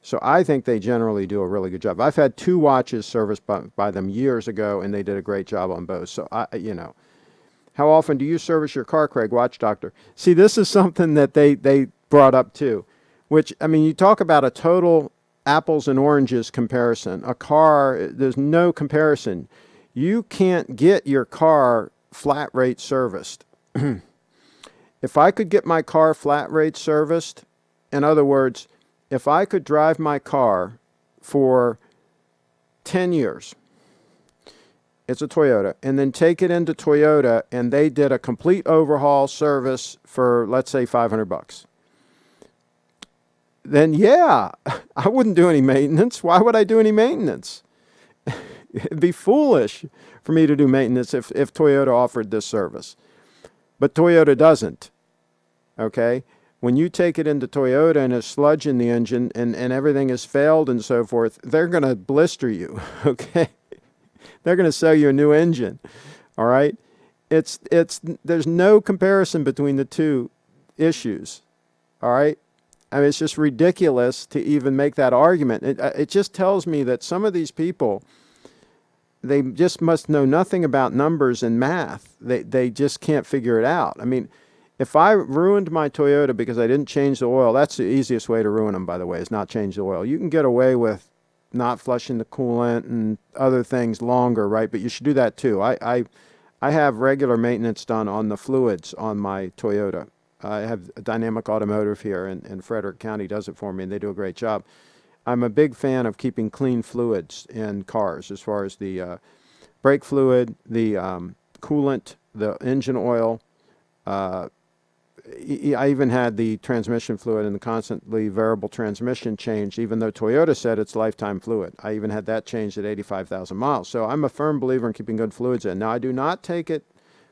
so I think they generally do a really good job. I've had 2 watches serviced by them years ago, and they did a great job on both. So how often do you service your car, Craig? Watch Doctor. See, this is something that they brought up too, which, I mean, you talk about a total apples and oranges comparison. A car, there's no comparison. You can't get your car flat rate serviced. If I could get my car flat rate serviced, in other words, if I could drive my car for 10 years, it's a Toyota, and then take it into Toyota and they did a complete overhaul service for, let's say, $500. Then yeah, I wouldn't do any maintenance. Why would I do any maintenance? It'd be foolish for me to do maintenance if Toyota offered this service. But Toyota doesn't, okay? When you take it into Toyota and there's sludge in the engine and everything has failed and so forth, they're going to blister you, okay? They're going to sell you a new engine, all right? There's no comparison between the two issues, all right? I mean, it's just ridiculous to even make that argument. It just tells me that some of these people, they just must know nothing about numbers and math. They just can't figure it out. I mean, if I ruined my Toyota because I didn't change the oil, that's the easiest way to ruin them, by the way, is not change the oil. You can get away with not flushing the coolant and other things longer, right? But you should do that too. I have regular maintenance done on the fluids on my Toyota. I have a Dynamic Automotive here in Frederick County does it for me, and they do a great job. I'm a big fan of keeping clean fluids in cars, as far as the brake fluid, the coolant, the engine oil. I even had the transmission fluid and the constantly variable transmission changed, even though Toyota said it's lifetime fluid. I even had that changed at 85,000 miles. So I'm a firm believer in keeping good fluids in. Now, I do not take it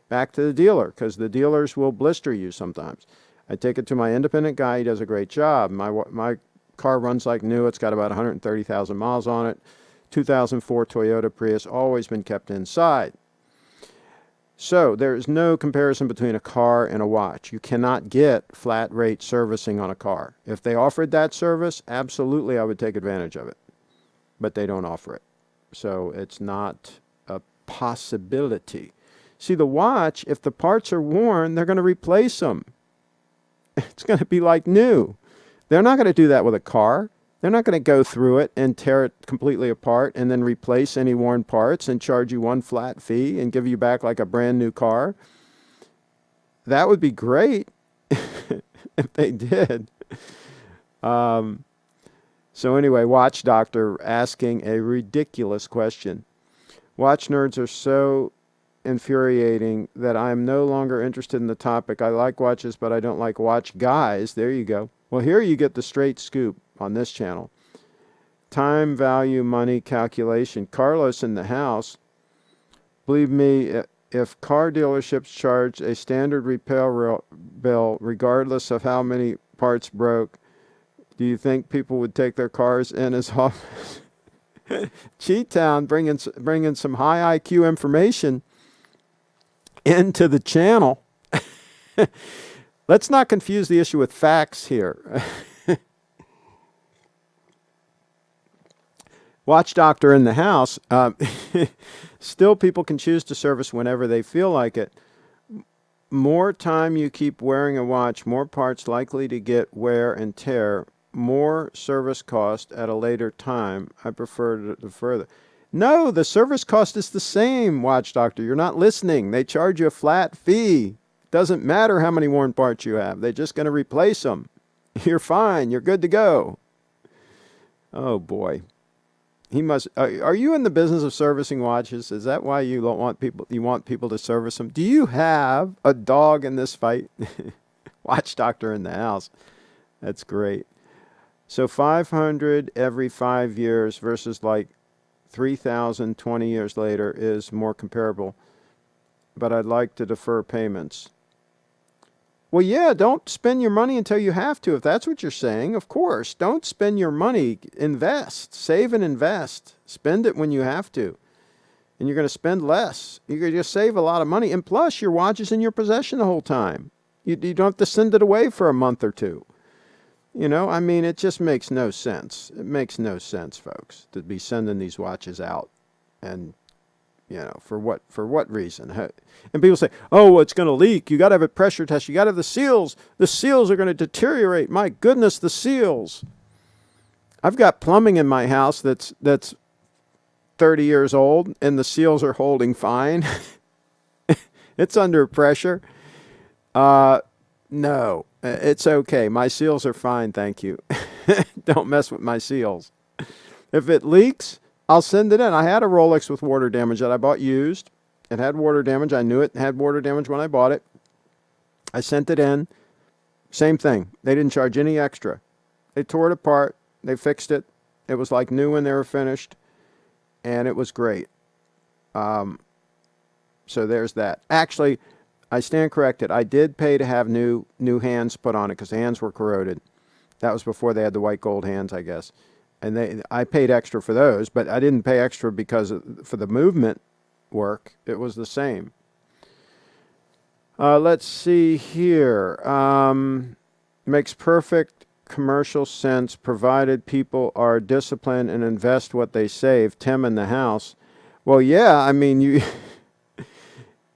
back to the dealer, because the dealers will blister you sometimes. I take it to my independent guy. He does a great job. My car runs like new. It's got about 130,000 miles on it. 2004 Toyota Prius, always been kept inside. So there is no comparison between a car and a watch. You cannot get flat rate servicing on a car. If they offered that service, absolutely I would take advantage of it. But they don't offer it. So it's not a possibility. See, the watch, if the parts are worn, they're going to replace them. It's going to be like new. They're not going to do that with a car. They're not going to go through it and tear it completely apart and then replace any worn parts and charge you one flat fee and give you back like a brand new car. That would be great if they did. So anyway, Watch Doctor asking a ridiculous question. Watch nerds are so infuriating that I am no longer interested in the topic. I like watches, but I don't like watch guys. There you go. Well, here you get the straight scoop on this channel. Time, value, money, calculation. Carlos in the house. Believe me, if car dealerships charge a standard repair bill, regardless of how many parts broke, do you think people would take their cars in as often? Cheat Town bringing some high IQ information into the channel. Let's not confuse the issue with facts here. Watch Doctor in the house. Still, people can choose to service whenever they feel like it. More time you keep wearing a watch, more parts likely to get wear and tear, more service cost at a later time. I prefer to defer the... No, the service cost is the same, Watch Doctor. You're not listening. They charge you a flat fee. Doesn't matter how many worn parts you have. They're just going to replace them. You're fine. You're good to go. Oh, boy. He must... Are you in the business of servicing watches? Is that why you don't want people... You want people to service them? Do you have a dog in this fight? Watch Doctor in the house. That's great. So 500 every 5 years versus like 3,000 20 years later is more comparable. But I'd like to defer payments. Well, yeah, don't spend your money until you have to. If that's what you're saying, of course. Don't spend your money. Invest. Save and invest. Spend it when you have to. And you're going to spend less. You're going to just save a lot of money. And plus, your watch is in your possession the whole time. You don't have to send it away for a month or two. You know, I mean, it just makes no sense. It makes no sense, folks, to be sending these watches out. And, you know, for what reason? And people say, oh, well, it's going to leak. You got to have a pressure test. You got to have the seals. The seals are going to deteriorate. My goodness, the seals. I've got plumbing in my house that's 30 years old, and the seals are holding fine. It's under pressure. No, it's okay. My seals are fine, thank you. Don't mess with my seals. If it leaks, I'll send it in. I had a Rolex with water damage that I bought used. It had water damage. I knew it had water damage when I bought it. I sent it in. Same thing. They didn't charge any extra. They tore it apart. They fixed it. It was like new when they were finished. And it was great. So there's that. Actually, I stand corrected. I did pay to have new hands put on it because the hands were corroded. That was before they had the white gold hands, I guess. And I paid extra for those, but I didn't pay extra because for the movement work. It was the same. Let's see here. Makes perfect commercial sense provided people are disciplined and invest what they save. Tim in the house. Well, yeah, I mean, you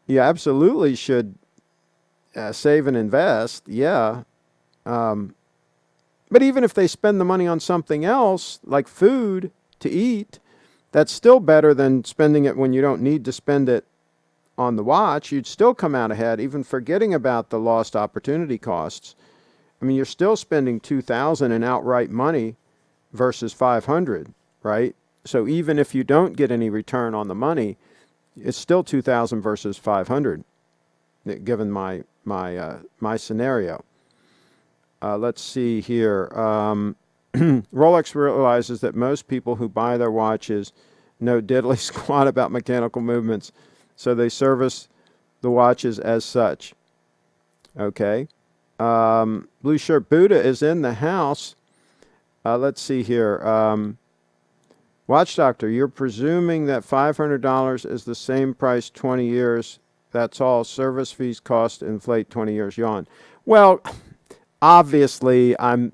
absolutely should save and invest. Yeah. But even if they spend the money on something else, like food to eat, that's still better than spending it when you don't need to spend it on the watch. You'd still come out ahead, even forgetting about the lost opportunity costs. I mean, you're still spending $2,000 in outright money versus $500, right? So even if you don't get any return on the money, it's still $2,000 versus $500, given my scenario. Let's see here. Rolex realizes that most people who buy their watches know diddly squat about mechanical movements, so they service the watches as such. Okay. Blue Shirt Buddha is in the house. Let's see here. Watch Doctor, you're presuming that $500 is the same price 20 years. That's all. Service fees cost inflate 20 years. Yawn. Well, obviously, and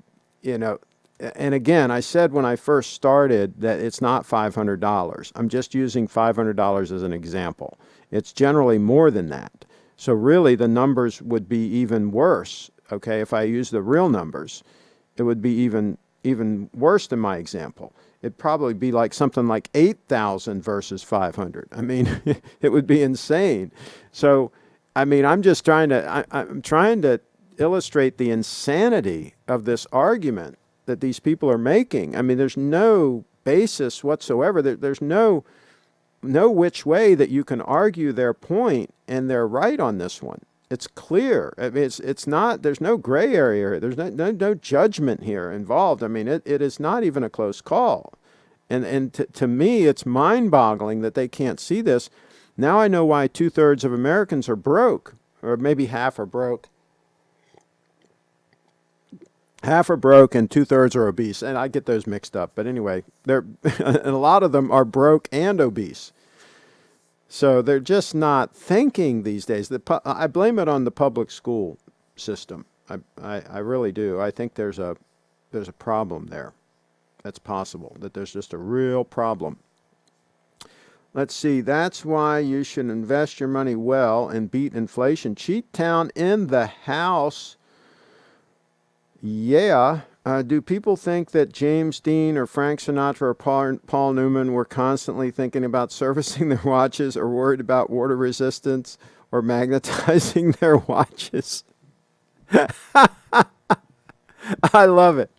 again, I said when I first started that it's not $500. I'm just using $500 as an example. It's generally more than that. So really, the numbers would be even worse. Okay, if I use the real numbers, it would be even worse than my example. It'd probably be like something like 8,000 versus 500. I mean, it would be insane. So, I mean, I'm just trying to illustrate the insanity of this argument that these people are making. I mean, there's no basis whatsoever. There's no which way that you can argue their point, and they're right on this one. It's clear. I mean, it's not. There's no gray area. There's no judgment here involved. I mean, it is not even a close call, and to me, it's mind-boggling that they can't see this. Now I know why 2/3 of Americans are broke, or maybe half are broke. Half are broke and 2/3 are obese, and I get those mixed up. But anyway, and a lot of them are broke and obese. So they're just not thinking these days. I blame it on the public school system. I really do. I think there's a problem there. That's possible, that there's just a real problem. Let's see. That's why you should invest your money well and beat inflation. Cheat Town in the house. Yeah. Do people think that James Dean or Frank Sinatra or Paul Newman were constantly thinking about servicing their watches or worried about water resistance or magnetizing their watches? I love it.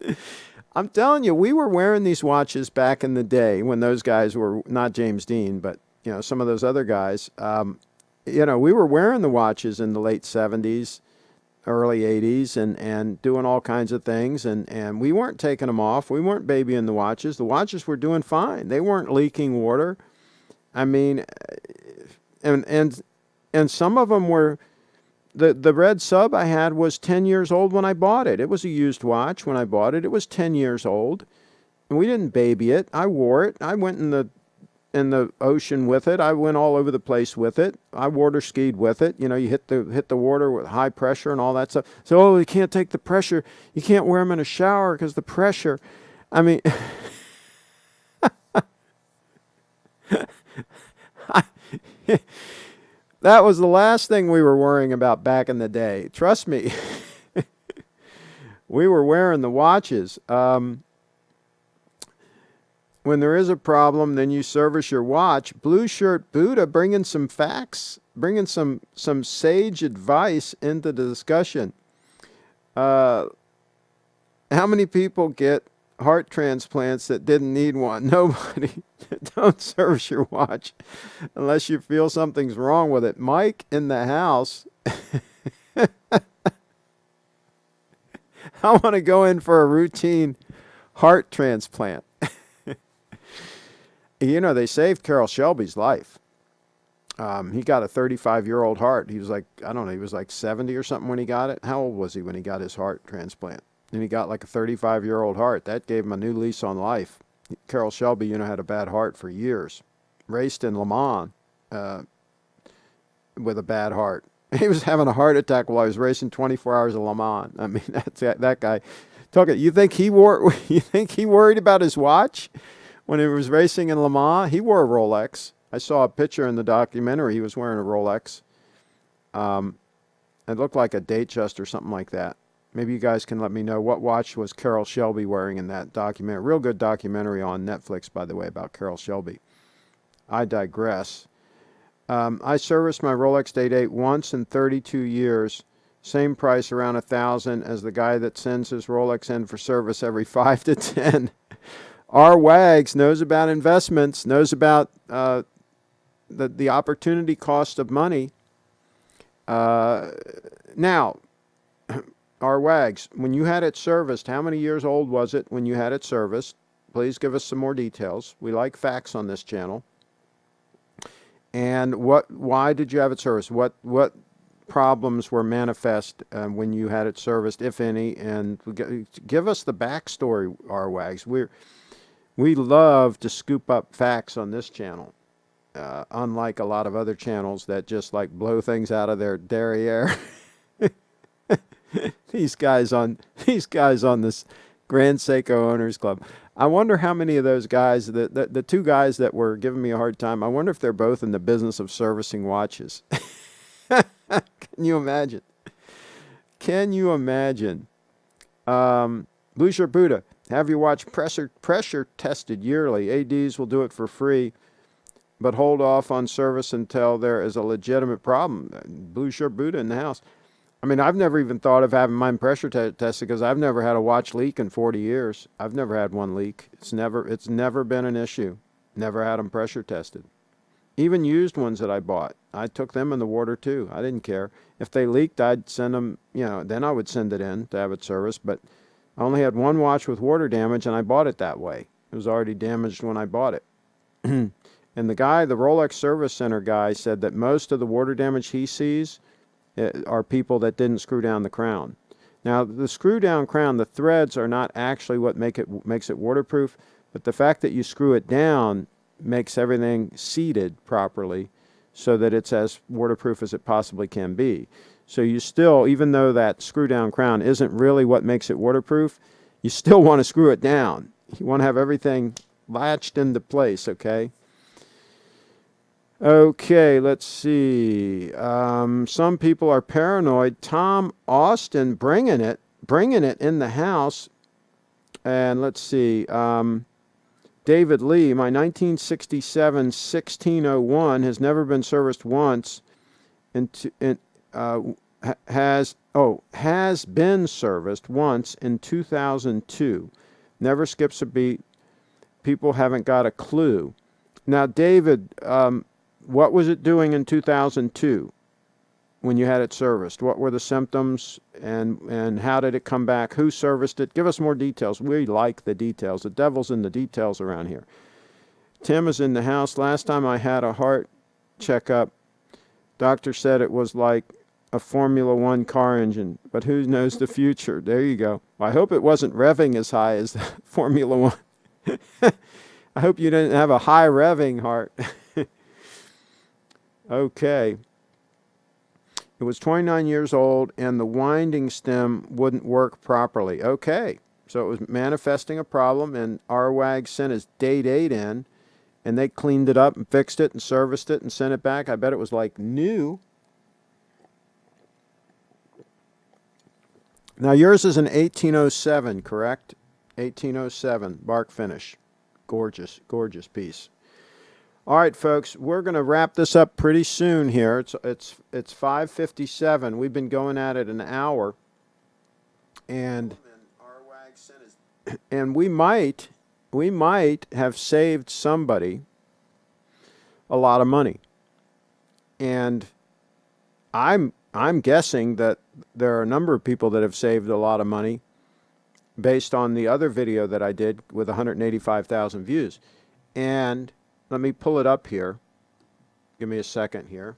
I'm telling you, we were wearing these watches back in the day when those guys were not James Dean, but some of those other guys. We were wearing the watches in the late 70s. early 80s and doing all kinds of things. And we weren't taking them off. We weren't babying the watches. The watches were doing fine. They weren't leaking water. I mean, and some of them were, the red sub I had was 10 years old when I bought it. It was a used watch when I bought it. It was 10 years old. And we didn't baby it. I wore it. I went in the ocean with it. I went all over the place with it. I water skied with it. You know, you hit the water with high pressure and all that stuff. So, oh, you can't take the pressure. You can't wear them in a shower because the pressure. I mean, that was the last thing we were worrying about back in the day. Trust me. We were wearing the watches. When there is a problem, then you service your watch. Blue Shirt Buddha bringing some facts, bringing some sage advice into the discussion. How many people get heart transplants that didn't need one? Nobody. Don't service your watch unless you feel something's wrong with it. Mike in the house. I want to go in for a routine heart transplant. You know, they saved Carroll Shelby's life. He got a 35-year-old heart. He was like, I don't know, he was like 70 or something when he got it. How old was he when he got his heart transplant? And he got like a 35-year-old heart. That gave him a new lease on life. Carroll Shelby, you know, had a bad heart for years. Raced in Le Mans with a bad heart. He was having a heart attack while he was racing 24 hours of Le Mans. I mean, that guy. You think he worried about his watch? When he was racing in Le Mans, he wore a Rolex. I saw a picture in the documentary. He was wearing a Rolex. It looked like a Datejust or something like that. Maybe you guys can let me know what watch was Carroll Shelby wearing in that documentary. Real good documentary on Netflix, by the way, about Carroll Shelby. I digress. I serviced my Rolex Date 8 once in 32 years. Same price, around $1,000, as the guy that sends his Rolex in for service every 5 to 10. Our Wags knows about investments, knows about the opportunity cost of money. Now, our Wags, when you had it serviced, how many years old was it when you had it serviced? Please give us some more details. We like facts on this channel. And why did you have it serviced? What problems were manifest when you had it serviced, if any? And give us the backstory, our Wags. We love to scoop up facts on this channel, unlike a lot of other channels that just like blow things out of their derriere. These guys on this Grand Seiko Owners Club. I wonder how many of those guys, the two guys that were giving me a hard time, I wonder if they're both in the business of servicing watches. Can you imagine? Can you imagine? Blue Shirt Buddha, have your watch pressure tested yearly. ADs will do it for free, but hold off on service until there is a legitimate problem. Blue Shirt Buddha in the house. I mean, I've never even thought of having mine pressure tested because I've never had a watch leak in 40 years. I've never had one leak. It's never been an issue. Never had them pressure tested. Even used ones that I bought, I took them in the water too. I didn't care. If they leaked, I'd send them, then I would send it in to have it serviced. But I only had one watch with water damage, and I bought it that way. It was already damaged when I bought it. And the Rolex Service Center guy, said that most of the water damage he sees are people that didn't screw down the crown. Now, the screw down crown, the threads are not actually what makes it waterproof, but the fact that you screw it down makes everything seated properly so that it's as waterproof as it possibly can be. So you still, even though that screw down crown isn't really what makes it waterproof, you still want to screw it down. You want to have everything latched into place, okay? Okay, let's see. Some people are paranoid. Tom Austin bringing it in the house. And let's see. David Lee, my 1967 1601 has never been serviced once. Has been serviced once in 2002. Never skips a beat. People haven't got a clue. Now, David, what was it doing in 2002? when you had it serviced? What were the symptoms, and how did it come back? Who serviced it? Give us more details. We like the details. The devil's in the details around here. Tim is in the house. Last time I had a heart checkup, doctor said it was like a Formula One car engine, but who knows the future? There you go. I hope it wasn't revving as high as the Formula One. I hope you didn't have a high revving heart. Okay. It was 29 years old, and the winding stem wouldn't work properly. Okay. So it was manifesting a problem, and RWAG sent his date 8 in, and they cleaned it up and fixed it and serviced it and sent it back. I bet it was like new. Now, yours is an 1807, correct? 1807, bark finish. Gorgeous, gorgeous piece. All right, folks, we're going to wrap this up pretty soon here. It's 5:57. We've been going at it an hour. And we might have saved somebody a lot of money. And I'm guessing that there are a number of people that have saved a lot of money based on the other video that I did with 185,000 views. And let me pull it up here. Give me a second here.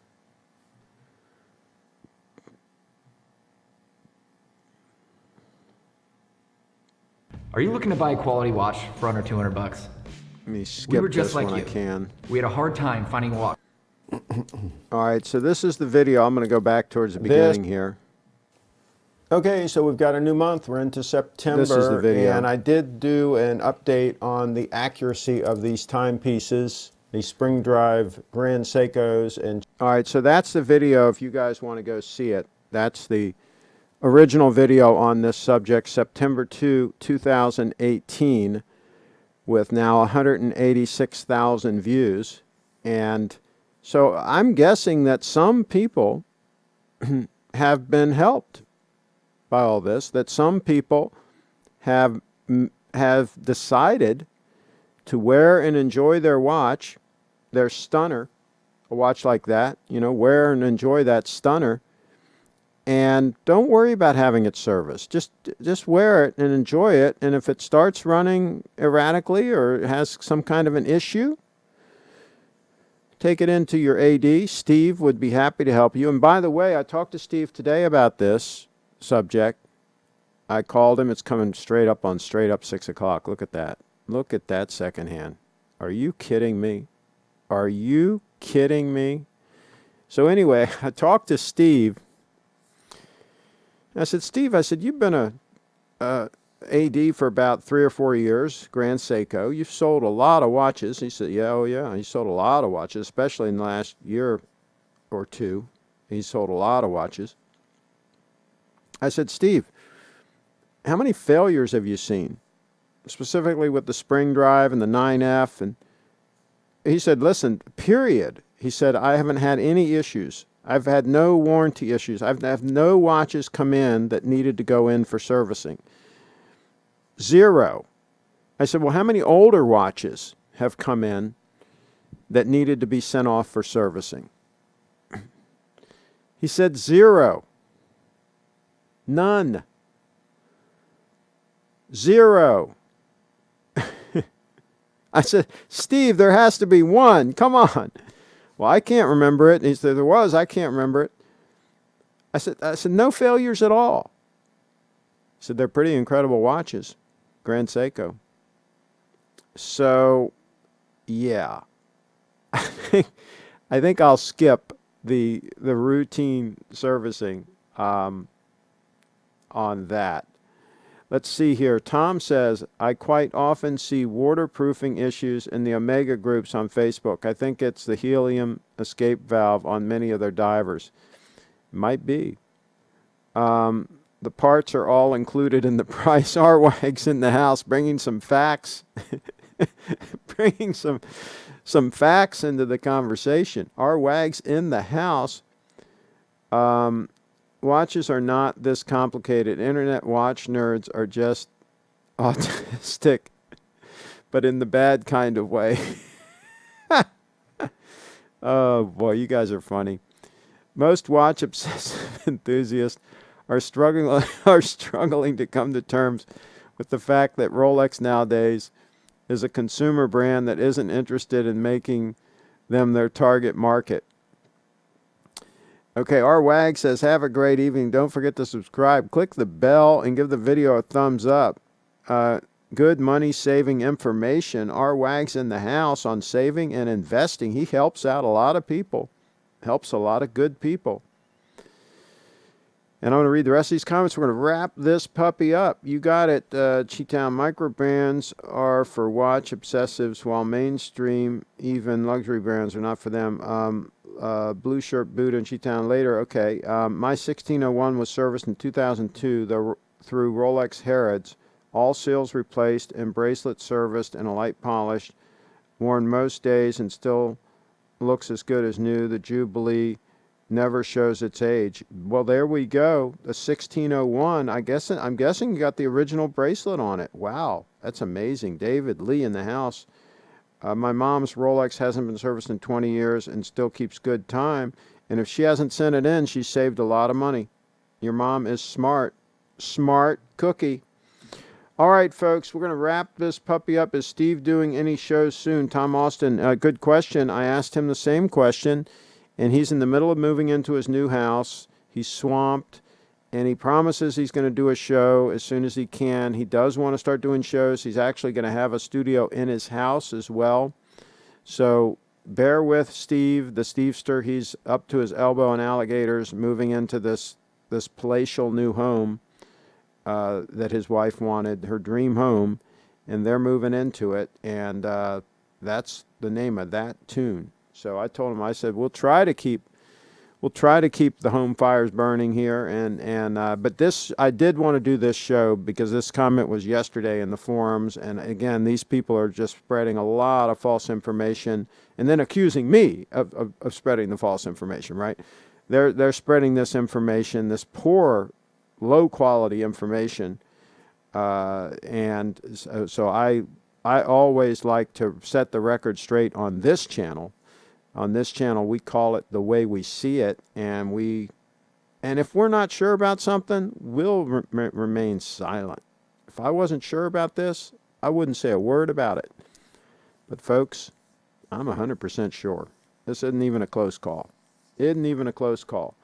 Are you looking to buy a quality watch for under $200? Let me skip we were just this like when you. I can. We had a hard time finding a watch. All right, so this is the video. I'm going to go back towards the beginning here. Okay, so we've got a new month. We're into September. This is the video. And I did do an update on the accuracy of these timepieces, the spring drive Grand Seikos. And all right, so that's the video if you guys want to go see it. That's the original video on this subject, September 2, 2018, with now 186,000 views. And so I'm guessing that some people have been helped by all this, that some people have decided to wear and enjoy their watch, their stunner, a watch like that, you know, wear and enjoy that stunner, and don't worry about having it serviced. Just wear it and enjoy it, and if it starts running erratically or has some kind of an issue, take it into your AD. Steve would be happy to help you. And by the way, I talked to Steve today about this subject. I called him. It's coming straight up on straight up 6 o'clock. Look at that. Look at that secondhand. Are you kidding me? Are you kidding me? So anyway, I talked to Steve. I said, Steve, you've been a AD for about 3 or 4 years, Grand Seiko. You've sold a lot of watches. He said, yeah, oh yeah. He sold a lot of watches, especially in the last year or two. He sold a lot of watches. I said, Steve, how many failures have you seen, specifically with the spring drive and the 9F? And he said, listen, period. He said, I haven't had any issues. I've had no warranty issues. I've had no watches come in that needed to go in for servicing. 0. I said, well, how many older watches have come in that needed to be sent off for servicing? He said 0. None. 0. I said, Steve, there has to be one. Come on. Well, I can't remember it. And he said, there was. I can't remember it. I said, no failures at all. He said, they're pretty incredible watches. Grand Seiko. So, yeah. I think I'll skip the routine servicing on that. Let's see here. Tom says, I quite often see waterproofing issues in the Omega groups on Facebook. I think it's the helium escape valve on many of their divers. Might be. The parts are all included in the price. RWAG's in the house, bringing some facts. Bringing some facts into the conversation. RWAG's in the house. Watches are not this complicated. Internet watch nerds are just autistic, but in the bad kind of way. Oh, boy, you guys are funny. Most watch obsessive enthusiasts are struggling to come to terms with the fact that Rolex nowadays is a consumer brand that isn't interested in making them their target market. Okay, our WAG says, have a great evening. Don't forget to subscribe. Click the bell and give the video a thumbs up. Good money-saving information. Our WAG's in the house on saving and investing. He helps out a lot of people. Helps a lot of good people. And I'm going to read the rest of these comments. We're going to wrap this puppy up. You got it. Cheetown micro brands are for watch obsessives, while mainstream, even luxury brands, are not for them. Blue Shirt Buddha in Cheetown later. Okay. My 1601 was serviced in 2002 through Rolex Harrods. All seals replaced and bracelet serviced and a light polished. Worn most days and still looks as good as new. The Jubilee never shows its age. Well, there we go. The 1601. I'm guessing you got the original bracelet on it. Wow, that's amazing. David Lee in the house. My mom's Rolex hasn't been serviced in 20 years and still keeps good time. And if she hasn't sent it in, she's saved a lot of money. Your mom is smart. Smart cookie. All right, folks, we're going to wrap this puppy up. Is Steve doing any shows soon? Tom Austin, good question. I asked him the same question, and he's in the middle of moving into his new house. He's swamped, and he promises he's going to do a show as soon as he can. He does want to start doing shows. He's actually going to have a studio in his house as well. So bear with Steve, the Stevester. He's up to his elbow in alligators, moving into this palatial new home that his wife wanted, her dream home, and they're moving into it, and that's the name of that tune. So I told him, I said, we'll try to keep the home fires burning here, but this, I did want to do this show because this comment was yesterday in the forums, and again, these people are just spreading a lot of false information and then accusing me of spreading the false information, right? They're spreading this information, this poor, low-quality information, and so I always like to set the record straight on this channel. On this channel, we call it the way we see it, and if we're not sure about something, we'll remain silent. If I wasn't sure about this, I wouldn't say a word about it. But folks, I'm 100% sure. This isn't even a close call. Isn't even a close call.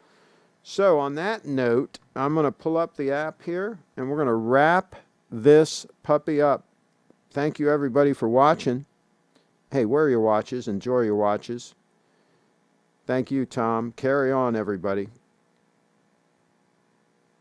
So on that note, I'm going to pull up the app here, and we're going to wrap this puppy up. Thank you, everybody, for watching. Hey, wear your watches. Enjoy your watches. Thank you, Tom. Carry on, everybody.